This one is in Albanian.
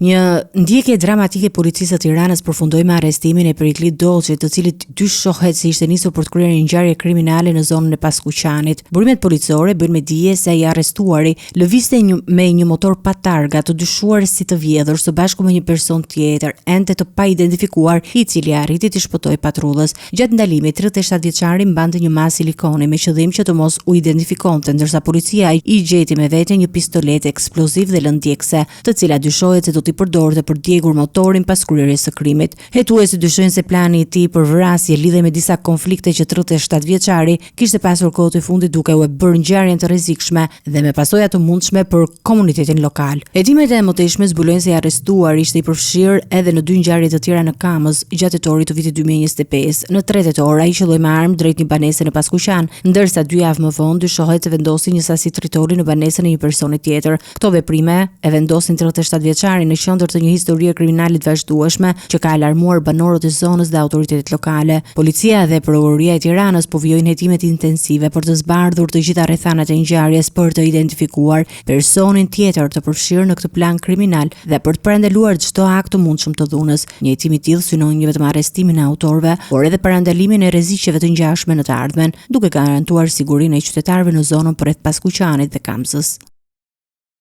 Një ndjekje dramatike e policisë së Tiranës përfundoi me arrestimin e Periklit Dolçit, të cilit dyshohet se ishte nisur për të kryer një ngjarje kriminale në zonën e Paskuqanit. Burimet policore bëjnë me dije se ai arrestuari lëvizte me një motor pa targa të dyshuar si të vjedhur së bashku me një person tjetër ende të paidentifikuar, i cili arriti të shpëtojë patrullës. Gjatë ndalimit, 37 vjeçari mbante një mas silikoni me qëllim që të mos u identifikonte, ndërsa policia i gjeti me vete një pistolet eksploziv dhe lëndjekse, të cilat dyshohet se do t'i përdorte për djegur motorin pas kryerjes së krimit. Hetuesi dyshojnë se plani i tij për vrasje lidhej me disa konflikte që 37 vjeçari kishte pasur kohët e fundit, duke u bërë ngjarjen të rrezikshme dhe me pasoja të mundshme për komunitetin lokal. Hetimet e mëtejshme zbulojnë se i arrestuar ishte i përfshirë edhe në 2 ngjarje të tjera në Kamës gjatë tetorit të vitit 2025. Në 3 tetor ai qelloi me armë drejt një banese në Paskuqan, ndërsa 2 javë më vonë dyshohet se vendosi një sasi tritori në banesën e një personi tjetër. Këto veprime e vendosin 37 vjeçarin në qendër të një historie kriminale të vazhdueshme që ka alarmuar banorët e zonës dhe autoritetet lokale. Policia dhe prokuroria e Tiranës po vijojnë hetimet intensive për të zbardhur të gjitha rrethanat e ngjarjes, për të identifikuar personin tjetër të përfshirë në këtë plan kriminal dhe për të parandaluar çdo akt të mundshëm të dhunës. Një hetim i tillë synon jo vetëm arrestimin e autorëve, por edhe parandalimin e rreziqeve të ngjashme në të ardhmen, duke garantuar sigurinë e qytetarëve në zonën përreth Paskuqanit dhe Kamsës.